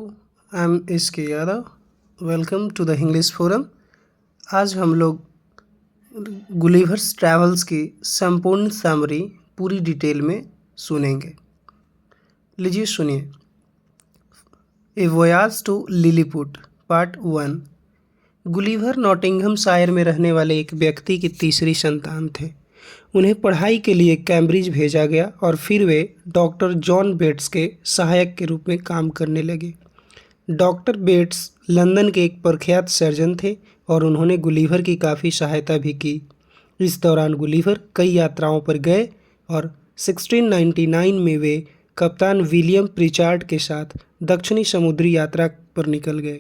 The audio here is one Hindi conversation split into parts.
I am S K Yadav. Welcome to the English forum. आज हम लोग गुलिवर्स ट्रैवल्स की संपूर्ण समरी पूरी डिटेल में सुनेंगे। लीजिए सुनिए। A voyage to Lilliput part 1। Gulliver Nottinghamshire में रहने वाले एक व्यक्ति की तीसरी संतान थे। उन्हें पढ़ाई के लिए कैम्ब्रिज भेजा गया और फिर वे डॉक्टर जॉन बेट्स के सहायक के रूप में काम करने लगे। डॉक्टर बेट्स लंदन के एक प्रख्यात सर्जन थे और उन्होंने गुलिवर की काफ़ी सहायता भी की। इस दौरान गुलिवर कई यात्राओं पर गए और 1699 में वे कप्तान विलियम प्रिचार्ड के साथ दक्षिणी समुद्री यात्रा पर निकल गए।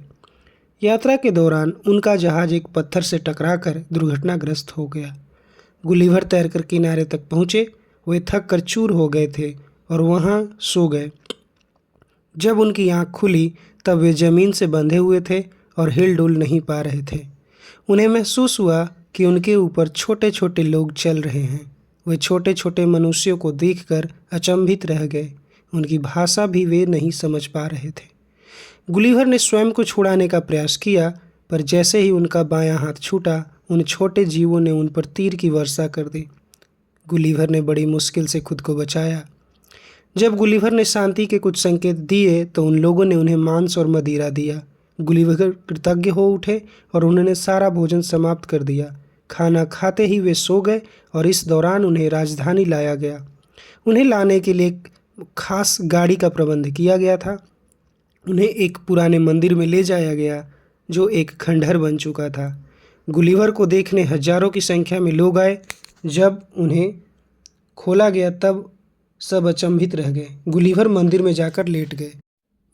यात्रा के दौरान उनका जहाज़ एक पत्थर से टकराकर दुर्घटनाग्रस्त हो गया। गुलिवर तैरकर किनारे तक पहुँचे। वे थक कर चूर हो गए थे और वहाँ सो गए। जब उनकी आँख खुली तब वे ज़मीन से बंधे हुए थे और हिल डुल नहीं पा रहे थे। उन्हें महसूस हुआ कि उनके ऊपर छोटे छोटे लोग चल रहे हैं। वे छोटे छोटे मनुष्यों को देखकर अचंभित रह गए। उनकी भाषा भी वे नहीं समझ पा रहे थे। गुलिवर ने स्वयं को छुड़ाने का प्रयास किया, पर जैसे ही उनका बायां हाथ छूटा उन छोटे जीवों ने उन पर तीर की वर्षा कर दी। गुलिवर ने बड़ी मुश्किल से खुद को बचाया। जब गुलिवर ने शांति के कुछ संकेत दिए तो उन लोगों ने उन्हें मांस और मदिरा दिया। गुलिवर कृतज्ञ हो उठे और उन्होंने सारा भोजन समाप्त कर दिया। खाना खाते ही वे सो गए और इस दौरान उन्हें राजधानी लाया गया। उन्हें लाने के लिए एक खास गाड़ी का प्रबंध किया गया था। उन्हें एक पुराने मंदिर में ले जाया गया जो एक खंडहर बन चुका था। गुलिवर को देखने हजारों की संख्या में लोग आए। जब उन्हें खोला गया तब सब अचंभित रह गए। गुलिवर मंदिर में जाकर लेट गए।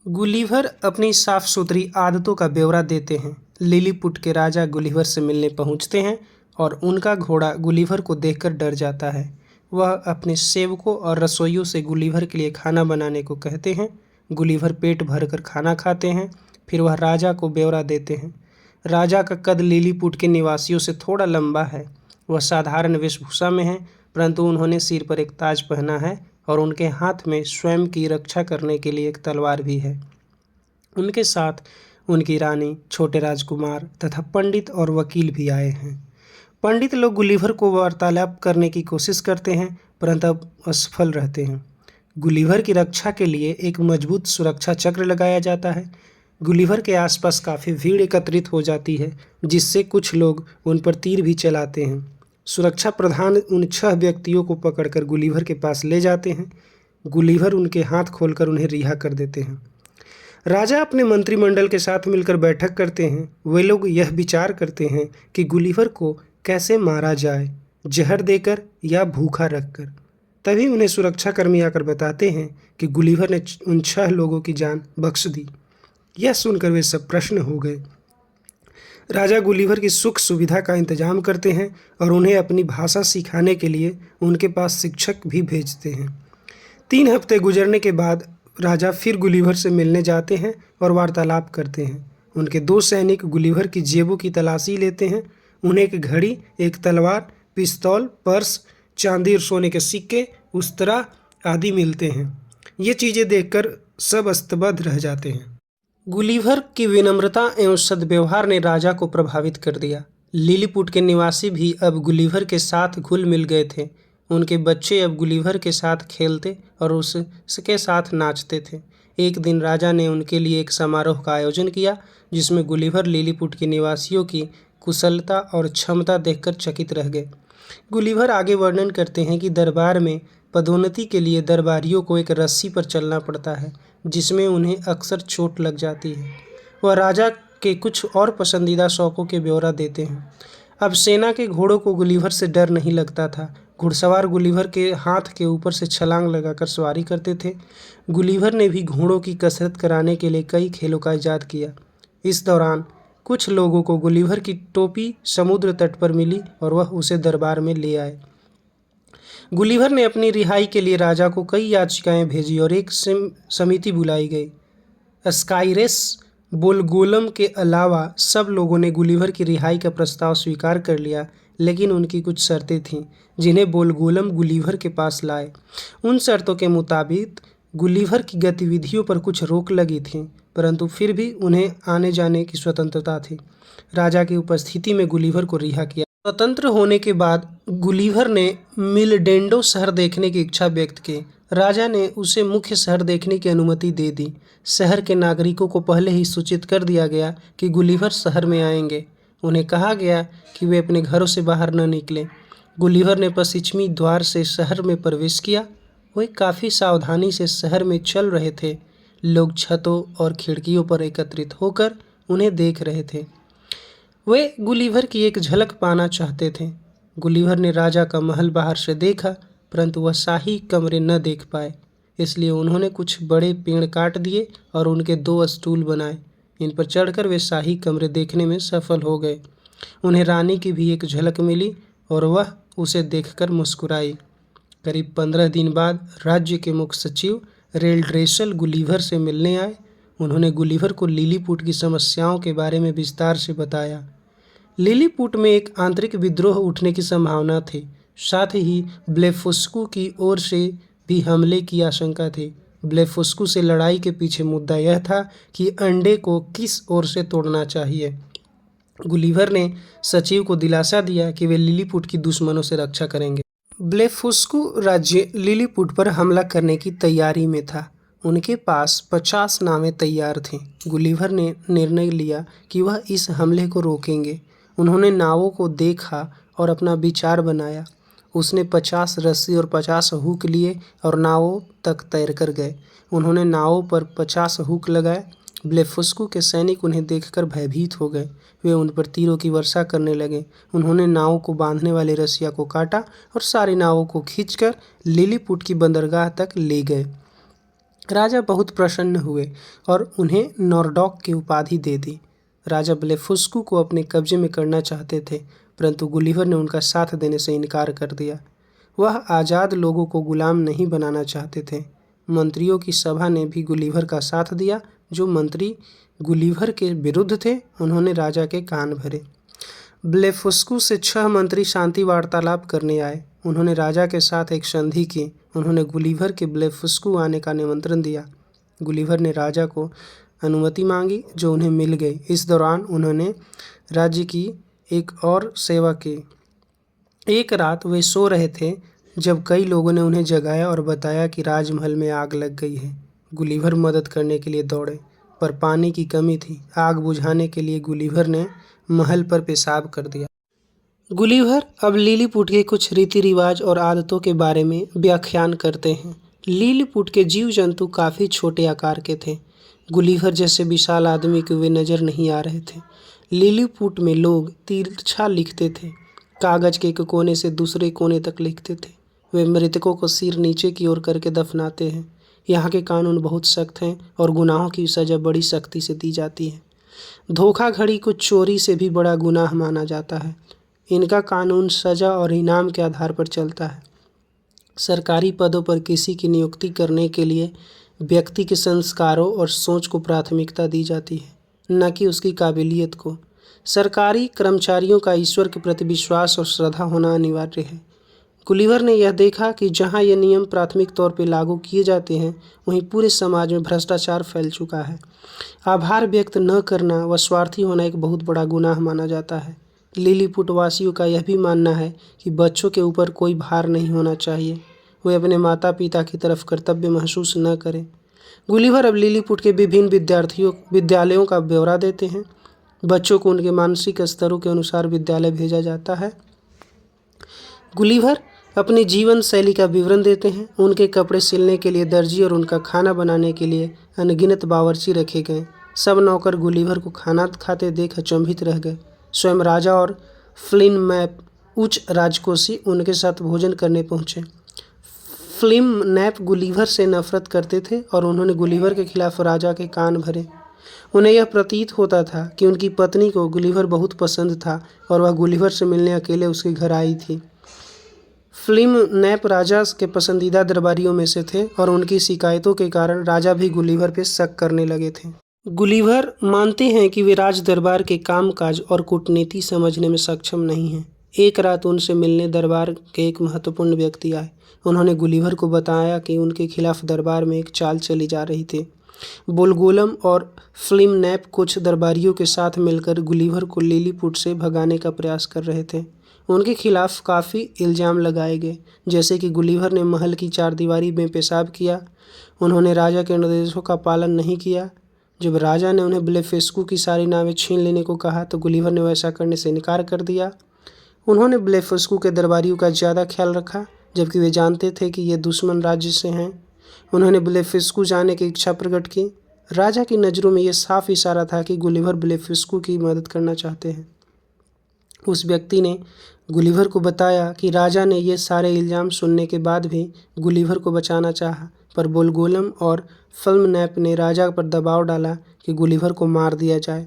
गुलिवर अपनी साफ सुथरी आदतों का ब्यौरा देते हैं। लिलीपुट के राजा गुलिवर से मिलने पहुंचते हैं और उनका घोड़ा गुलिवर को देखकर डर जाता है। वह अपने सेवकों और रसोइयों से गुलिवर के लिए खाना बनाने को कहते हैं। गुलिवर पेट भरकर खाना खाते हैं। फिर वह राजा को ब्यौरा देते हैं। राजा का कद लिलीपुट के निवासियों से थोड़ा लंबा है। वह साधारण वेशभूषा में है, परंतु उन्होंने सिर पर एक ताज पहना है और उनके हाथ में स्वयं की रक्षा करने के लिए एक तलवार भी है। उनके साथ उनकी रानी, छोटे राजकुमार तथा पंडित और वकील भी आए हैं। पंडित लोग गुलिवर को वार्तालाप करने की कोशिश करते हैं, परंतु असफल रहते हैं। गुलिवर की रक्षा के लिए एक मजबूत सुरक्षा चक्र लगाया जाता है। गुलिवर के आसपास काफ़ी भीड़ एकत्रित हो जाती है, जिससे कुछ लोग उन पर तीर भी चलाते हैं। सुरक्षा प्रधान उन 6 व्यक्तियों को पकड़कर गुलिवर के पास ले जाते हैं। गुलिवर उनके हाथ खोलकर उन्हें रिहा कर देते हैं। राजा अपने मंत्रिमंडल के साथ मिलकर बैठक करते हैं। वे लोग यह विचार करते हैं कि गुलिवर को कैसे मारा जाए, जहर देकर या भूखा रखकर। तभी उन्हें सुरक्षाकर्मी आकर बताते हैं कि गुलिवर ने उन 6 लोगों की जान बख्श दी। यह सुनकर वे सब प्रसन्न हो गए। राजा गुलिवर की सुख सुविधा का इंतजाम करते हैं और उन्हें अपनी भाषा सिखाने के लिए उनके पास शिक्षक भी भेजते हैं। 3 हफ्ते गुजरने के बाद राजा फिर गुलिवर से मिलने जाते हैं और वार्तालाप करते हैं। उनके 2 सैनिक गुलिवर की जेबों की तलाशी लेते हैं। उन्हें एक घड़ी, एक तलवार, पिस्तौल, पर्स, चांदी और सोने के सिक्के, उस्तरा आदि मिलते हैं। ये चीज़ें देखकर सब स्तब्ध रह जाते हैं। गुलिवर की विनम्रता एवं सद्व्यवहार ने राजा को प्रभावित कर दिया। लिलीपुट के निवासी भी अब गुलिवर के साथ घुल मिल गए थे। उनके बच्चे अब गुलिवर के साथ खेलते और उसके साथ नाचते थे। एक दिन राजा ने उनके लिए एक समारोह का आयोजन किया, जिसमें गुलिवर लिलीपुट के निवासियों की कुशलता और क्षमता देखकर चकित रह गए। गुलिवर आगे वर्णन करते हैं कि दरबार में पदोन्नति के लिए दरबारियों को एक रस्सी पर चलना पड़ता है, जिसमें उन्हें अक्सर चोट लग जाती है। वह राजा के कुछ और पसंदीदा शौकों के ब्यौरा देते हैं। अब सेना के घोड़ों को गुलिवर से डर नहीं लगता था। घुड़सवार गुलिवर के हाथ के ऊपर से छलांग लगाकर सवारी करते थे। गुलिवर ने भी घोड़ों की कसरत कराने के लिए कई खेलों का इजाद किया। इस दौरान कुछ लोगों को गुलिवर की टोपी समुद्र तट पर मिली और वह उसे दरबार में ले आए। गुलिवर ने अपनी रिहाई के लिए राजा को कई याचिकाएं भेजी और एक समिति बुलाई गई। स्काइरेस बोलगोलम के अलावा सब लोगों ने गुलिवर की रिहाई का प्रस्ताव स्वीकार कर लिया, लेकिन उनकी कुछ शर्तें थीं जिन्हें बोलगोलम गुलिवर के पास लाए। उन शर्तों के मुताबिक गुलिवर की गतिविधियों पर कुछ रोक लगी थी, परंतु फिर भी उन्हें आने जाने की स्वतंत्रता थी। राजा की उपस्थिति में गुलिवर को रिहा किया। स्वतंत्र होने के बाद गुलिवर ने मिलडेंडो शहर देखने की इच्छा व्यक्त की। राजा ने उसे मुख्य शहर देखने की अनुमति दे दी। शहर के नागरिकों को पहले ही सूचित कर दिया गया कि गुलिवर शहर में आएंगे। उन्हें कहा गया कि वे अपने घरों से बाहर न निकलें। गुलिवर ने पश्चिमी द्वार से शहर में प्रवेश किया। वे काफ़ी सावधानी से शहर में चल रहे थे। लोग छतों और खिड़कियों पर एकत्रित होकर उन्हें देख रहे थे। वे गुलिवर की एक झलक पाना चाहते थे। गुलिवर ने राजा का महल बाहर से देखा, परंतु वह शाही कमरे न देख पाए। इसलिए उन्होंने कुछ बड़े पेड़ काट दिए और उनके 2 स्टूल बनाए। इन पर चढ़कर वे शाही कमरे देखने में सफल हो गए। उन्हें रानी की भी एक झलक मिली और वह उसे देखकर मुस्कुराई। करीब 15 दिन बाद राज्य के मुख्य सचिव रेलड्रेसल गुलिवर से मिलने आए। उन्होंने गुलिवर को लिलीपुट की समस्याओं के बारे में विस्तार से बताया। लिलीपुट में एक आंतरिक विद्रोह उठने की संभावना थी। साथ ही ब्लेफुस्कू की ओर से भी हमले की आशंका थी। ब्लेफुस्कू से लड़ाई के पीछे मुद्दा यह था कि अंडे को किस ओर से तोड़ना चाहिए। गुलिवर ने सचिव को दिलासा दिया कि वे लिलीपुट की दुश्मनों से रक्षा करेंगे। ब्लेफुस्कू राज्य लिलीपुट पर हमला करने की तैयारी में था। उनके पास 50 नावें तैयार थीं। गुलिवर ने निर्णय लिया कि वह इस हमले को रोकेंगे। उन्होंने नावों को देखा और अपना विचार बनाया। उसने 50 रस्सी और 50 हुक लिए और नावों तक तैरकर गए। उन्होंने नावों पर 50 हुक लगाए। ब्लेफुस्कू के सैनिक उन्हें देखकर भयभीत हो गए। वे उन पर तीरों की वर्षा करने लगे। उन्होंने नावों को बांधने वाली रस्सियों को काटा और सारी नावों को खींचकर लिलीपुट की बंदरगाह तक ले गए। राजा बहुत प्रसन्न हुए और उन्हें नॉरडॉक की उपाधि दे दी। राजा ब्लेफुस्कू को अपने कब्जे में करना चाहते थे, परंतु गुलिवर ने उनका साथ देने से इनकार कर दिया। वह आज़ाद लोगों को गुलाम नहीं बनाना चाहते थे। मंत्रियों की सभा ने भी गुलिवर का साथ दिया। जो मंत्री गुलिवर के विरुद्ध थे, उन्होंने राजा के कान भरे। ब्लेफुस्कू से 6 मंत्री शांति वार्तालाप करने आए। उन्होंने राजा के साथ एक संधि की। उन्होंने गुलिवर के ब्लेफुस्कू आने का निमंत्रण दिया। गुलिवर ने राजा को अनुमति मांगी, जो उन्हें मिल गई। इस दौरान उन्होंने राज्य की एक और सेवा की। एक रात वे सो रहे थे जब कई लोगों ने उन्हें जगाया और बताया कि राजमहल में आग लग गई है। गुलिवर मदद करने के लिए दौड़े, पर पानी की कमी थी। आग बुझाने के लिए गुलिवर ने महल पर पेशाब कर दिया। गुलिवर अब लिलीपुट के कुछ रीति रिवाज और आदतों के बारे में व्याख्यान करते हैं। लिलीपुट के जीव जंतु काफ़ी छोटे आकार के थे। गुलिवर जैसे विशाल आदमी को वे नज़र नहीं आ रहे थे। लिलीपुट में लोग तिरछा लिखते थे, कागज़ के एक कोने से दूसरे कोने तक लिखते थे। वे मृतकों को सिर नीचे की ओर करके दफनाते हैं। यहाँ के कानून बहुत सख्त हैं और गुनाहों की सज़ा बड़ी सख्ती से दी जाती है। धोखाधड़ी को चोरी से भी बड़ा गुनाह माना जाता है। इनका कानून सज़ा और इनाम के आधार पर चलता है। सरकारी पदों पर किसी की नियुक्ति करने के लिए व्यक्ति के संस्कारों और सोच को प्राथमिकता दी जाती है, न कि उसकी काबिलियत को। सरकारी कर्मचारियों का ईश्वर के प्रति विश्वास और श्रद्धा होना अनिवार्य है। गुलिवर ने यह देखा कि जहाँ ये नियम प्राथमिक तौर पर लागू किए जाते हैं, वहीं पूरे समाज में भ्रष्टाचार फैल चुका है। आभार व्यक्त न करना व स्वार्थी होना एक बहुत बड़ा गुनाह माना जाता है। लिलीपुट वासियों का यह भी मानना है कि बच्चों के ऊपर कोई भार नहीं होना चाहिए। वे अपने माता पिता की तरफ कर्तव्य महसूस न करें। गुलिवर अब लिलीपुट के विभिन्न विद्यालयों का ब्यौरा देते हैं। बच्चों को उनके मानसिक स्तरों के अनुसार विद्यालय भेजा जाता है। गुलिवर अपनी जीवन शैली का विवरण देते हैं। उनके कपड़े सिलने के लिए दर्जी और उनका खाना बनाने के लिए अनगिनत बावर्ची रखे गए। सब नौकर गुलिवर को खाना खाते देख अचंभित रह गए। स्वयं राजा और फ्लिन मैप उच्च राजकोषी उनके साथ भोजन करने पहुँचे। फ्लिम नैप गुलिवर से नफरत करते थे और उन्होंने गुलिवर के खिलाफ राजा के कान भरे। उन्हें यह प्रतीत होता था कि उनकी पत्नी को गुलिवर बहुत पसंद था और वह गुलिवर से मिलने अकेले उसके घर आई थी। फ्लिम नैप राजा के पसंदीदा दरबारियों में से थे और उनकी शिकायतों के कारण राजा भी गुलिवर पर शक करने लगे थे। गुलिवर मानते हैं कि वे राज दरबार के कामकाज और कूटनीति समझने में सक्षम नहीं हैं। एक रात उनसे मिलने दरबार के एक महत्वपूर्ण व्यक्ति आए। उन्होंने गुलिवर को बताया कि उनके खिलाफ दरबार में एक चाल चली जा रही थी। बोलगोलम और फिल्म नैप कुछ दरबारियों के साथ मिलकर गुलिवर को लिलीपुट से भगाने का प्रयास कर रहे थे। उनके खिलाफ काफ़ी इल्ज़ाम लगाए गए, जैसे कि गुलिवर ने महल की चारदीवारी में पेशाब किया, उन्होंने राजा के निर्देशों का पालन नहीं किया। जब राजा ने उन्हें ब्लेफस्कू की सारी नावें छीन लेने को कहा तो गुलिवर ने वैसा करने से इनकार कर दिया। उन्होंने ब्लेफस्कू के दरबारियों का ज़्यादा ख्याल रखा, जबकि वे जानते थे कि ये दुश्मन राज्य से हैं। उन्होंने ब्लेफस्कू जाने की इच्छा प्रकट की। राजा की नज़रों में यह साफ इशारा था कि गुलिवर ब्लेफस्कू की मदद करना चाहते हैं। उस व्यक्ति ने गुलिवर को बताया कि राजा ने ये सारे इल्ज़ाम सुनने के बाद भी गुलिवर को बचाना चाहा, पर बोलगोलम और फिल्म नैप ने राजा पर दबाव डाला कि गुलिवर को मार दिया जाए।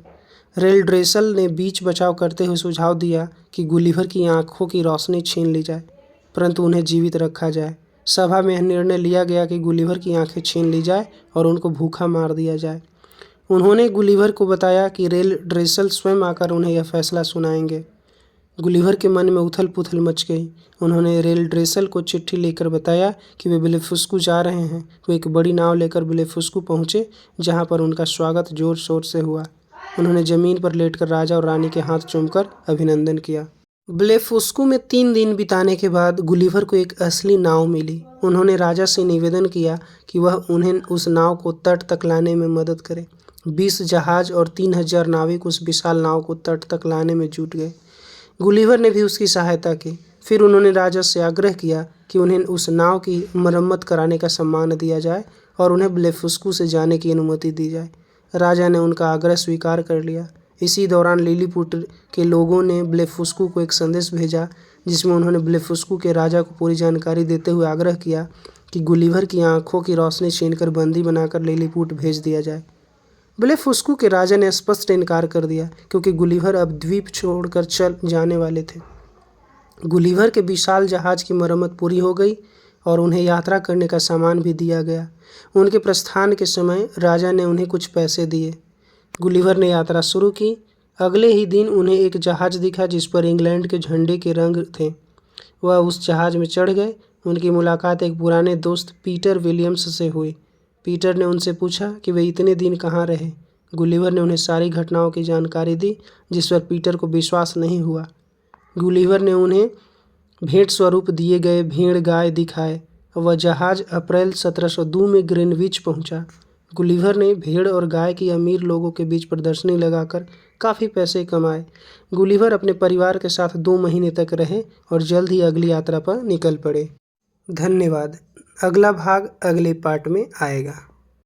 रेलड्रेसल ने बीच बचाव करते हुए सुझाव दिया कि गुलिवर की आंखों की रोशनी छीन ली जाए, परंतु उन्हें जीवित रखा जाए। सभा में यह निर्णय लिया गया कि गुलिवर की आंखें छीन ली जाए और उनको भूखा मार दिया जाए। उन्होंने गुलिवर को बताया कि रेलड्रेसल स्वयं आकर उन्हें यह फैसला सुनाएंगे। गुलिवर के मन में उथल पुथल मच गई। उन्होंने रेलड्रेसल को चिट्ठी लेकर बताया कि वे ब्लेफस्कू जा रहे हैं। वो एक बड़ी नाव लेकर ब्लेफस्कू पहुँचे, जहाँ पर उनका स्वागत जोर शोर से हुआ। उन्होंने ज़मीन पर लेटकर राजा और रानी के हाथ चूमकर अभिनंदन किया। ब्लेफस्कू में 3 दिन बिताने के बाद गुलिवर को एक असली नाव मिली। उन्होंने राजा से निवेदन किया कि वह उन्हें उस नाव को तट तक लाने में मदद करे। 20 जहाज और 3000 नाविक उस विशाल नाव को तट तक लाने में जुट गए। गुलिवर ने भी उसकी सहायता की। फिर उन्होंने राजा से आग्रह किया कि उन्हें उस नाव की मरम्मत कराने का सम्मान दिया जाए और उन्हें ब्लेफस्कू से जाने की अनुमति दी जाए। राजा ने उनका आग्रह स्वीकार कर लिया। इसी दौरान लिलीपुट के लोगों ने ब्लेफस्कू को एक संदेश भेजा, जिसमें उन्होंने ब्लेफस्कू के राजा को पूरी जानकारी देते हुए आग्रह किया कि गुलिवर की आंखों की रोशनी छीनकर बंदी बनाकर लिलीपुट भेज दिया जाए। ब्लेफस्कू के राजा ने स्पष्ट इनकार कर दिया, क्योंकि गुलिवर अब द्वीप छोड़कर चल जाने वाले थे। गुलिवर के विशाल जहाज की मरम्मत पूरी हो गई और उन्हें यात्रा करने का सामान भी दिया गया। उनके प्रस्थान के समय राजा ने उन्हें कुछ पैसे दिए। गुलिवर ने यात्रा शुरू की। अगले ही दिन उन्हें एक जहाज़ दिखा जिस पर इंग्लैंड के झंडे के रंग थे। वह उस जहाज़ में चढ़ गए। उनकी मुलाकात एक पुराने दोस्त पीटर विलियम्स से हुई। पीटर ने उनसे पूछा कि वे इतने दिन कहाँ रहे। गुलिवर ने उन्हें सारी घटनाओं की जानकारी दी, जिस पर पीटर को विश्वास नहीं हुआ। गुलिवर ने उन्हें भेंट स्वरूप दिए गए भेड़ गाय दिखाए। वह जहाज़ अप्रैल 1702 में ग्रीनविच पहुंचा। गुलिवर ने भेड़ और गाय की अमीर लोगों के बीच प्रदर्शनी लगाकर काफ़ी पैसे कमाए। गुलिवर अपने परिवार के साथ 2 महीने तक रहे और जल्द ही अगली यात्रा पर निकल पड़े। धन्यवाद। अगला भाग अगले पार्ट में आएगा।